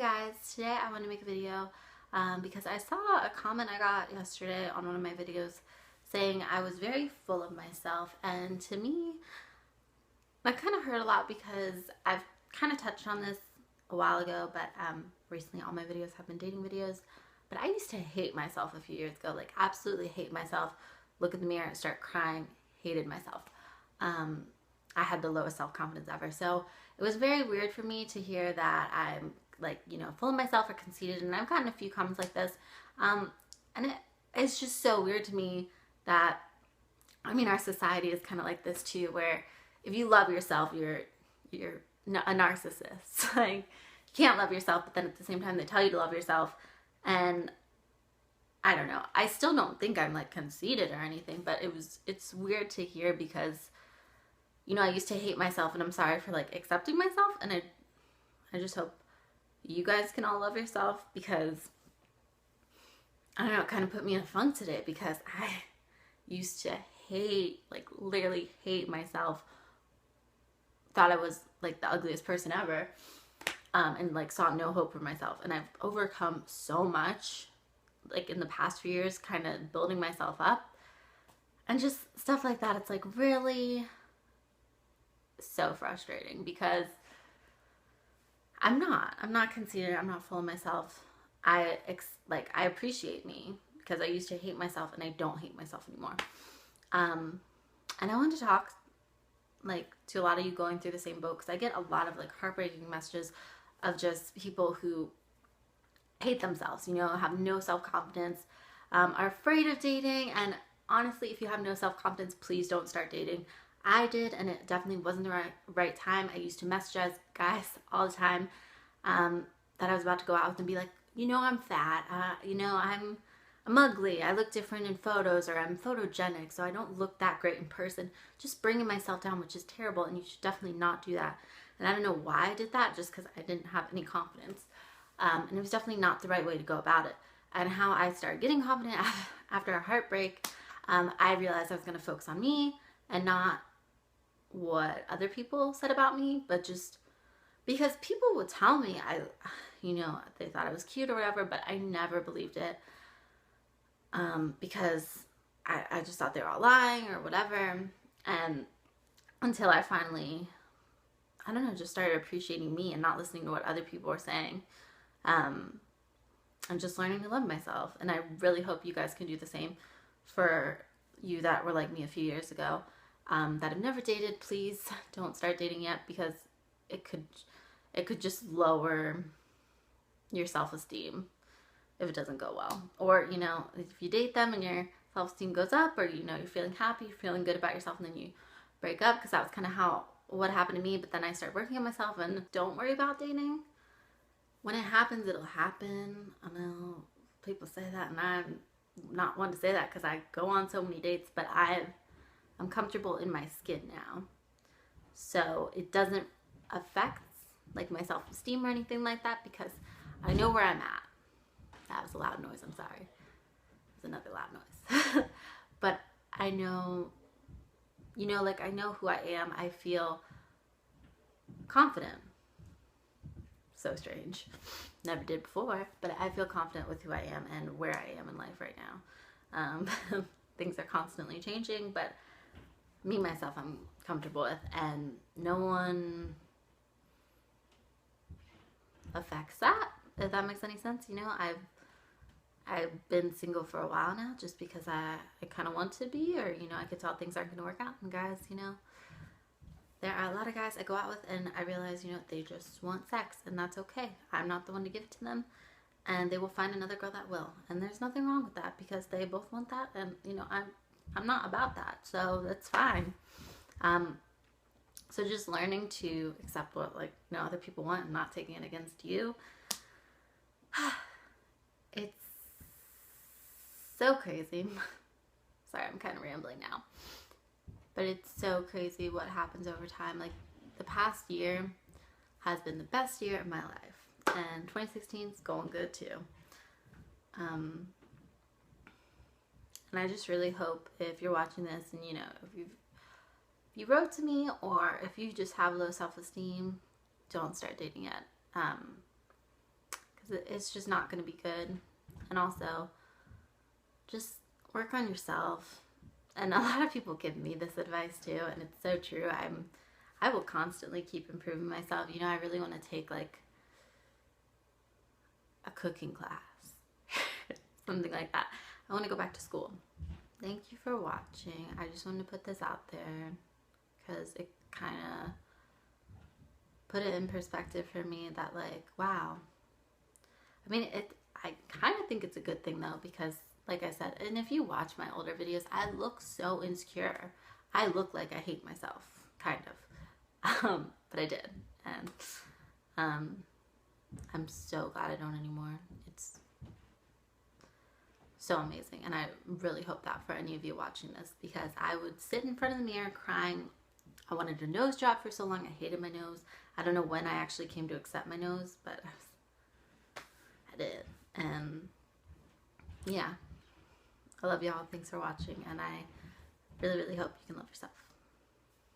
guys, today I want to make a video because I saw a comment I got yesterday on one of my videos saying I was very full of myself, and to me that kind of hurt a lot because I've kind of touched on this a while ago, but recently all my videos have been dating videos. But I used to hate myself a few years ago, like absolutely hate myself, look in the mirror and start crying, hated myself. I had the lowest self-confidence ever. So it was very weird for me to hear that I'm like, full of myself or conceited. And I've gotten a few comments like this. And it's just so weird to me that, our society is kind of like this too, where if you love yourself, you're a narcissist. Like, you can't love yourself, but then at the same time they tell you to love yourself. And I don't know. I still don't think I'm like conceited or anything, but it's weird to hear because I used to hate myself, and I'm sorry for like accepting myself, and I just hope you guys can all love yourself, because I don't know, it kind of put me in a funk today because I used to hate, like literally hate myself, thought I was like the ugliest person ever, and like saw no hope for myself. And I've overcome so much like in the past few years, kind of building myself up and just stuff like that. It's like really so frustrating because I'm not conceited, I'm not full of myself. I appreciate me because I used to hate myself, and I don't hate myself anymore. And I wanted to talk like to a lot of you going through the same boat, because I get a lot of like heartbreaking messages of just people who hate themselves, have no self-confidence, are afraid of dating. And honestly, if you have no self-confidence, please don't start dating. I did, and it definitely wasn't the right time. I used to message guys all the time that I was about to go out with and be like, I'm fat, I'm ugly, I look different in photos, or I'm photogenic, so I don't look that great in person. Just bringing myself down, which is terrible, and you should definitely not do that. And I don't know why I did that, just because I didn't have any confidence. And it was definitely not the right way to go about it. And how I started getting confident after a heartbreak, I realized I was going to focus on me and not what other people said about me, but just because people would tell me they thought I was cute or whatever, but I never believed it, because I just thought they were all lying or whatever. And until I finally, I don't know, just started appreciating me and not listening to what other people were saying. I'm just learning to love myself, and I really hope you guys can do the same. For you that were like me a few years ago, that have never dated, please don't start dating yet, because it could just lower your self-esteem if it doesn't go well. Or if you date them and your self-esteem goes up, or you're feeling happy, you're feeling good about yourself, and then you break up, because that was kind of what happened to me. But then I started working on myself, and don't worry about dating. When it happens, it'll happen. I know people say that, and I'm not one to say that because I go on so many dates, but I'm comfortable in my skin now, so it doesn't affect like my self-esteem or anything like that, because I know where I'm at. That was a loud noise, I'm sorry. It was another loud noise. But I know, I know who I am. I feel confident. So strange. Never did before, but I feel confident with who I am and where I am in life right now. Things are constantly changing, but me, myself, I'm comfortable with, and no one affects that, if that makes any sense. I've been single for a while now, just because I kind of want to be, or I could tell things aren't going to work out. And guys, there are a lot of guys I go out with, and I realize, they just want sex, and that's okay. I'm not the one to give it to them, and they will find another girl that will. And there's nothing wrong with that, because they both want that, and I'm not about that, so that's fine. So just learning to accept what other people want, and not taking it against you. It's so crazy. Sorry, I'm kind of rambling now. But it's so crazy what happens over time. Like, the past year has been the best year of my life, and 2016 is going good too. And I just really hope, if you're watching this and if you wrote to me, or if you just have low self-esteem, don't start dating yet. because it's just not going to be good. And also, just work on yourself. And a lot of people give me this advice too, and it's so true. I will constantly keep improving myself. You know, I really want to take like a cooking class, something like that. I want to go back to school. Thank you for watching. I just wanted to put this out there because it kind of put it in perspective for me that like, wow. I mean, I kind of think it's a good thing though, because like I said, and if you watch my older videos, I look so insecure. I look like I hate myself, kind of. But I did. And I'm so glad I don't anymore. It's so amazing. And I really hope that for any of you watching this, because I would sit in front of the mirror crying. I wanted a nose job for so long. I hated my nose. I don't know when I actually came to accept my nose, but I did. And yeah, I love y'all. Thanks for watching. And I really, really hope you can love yourself.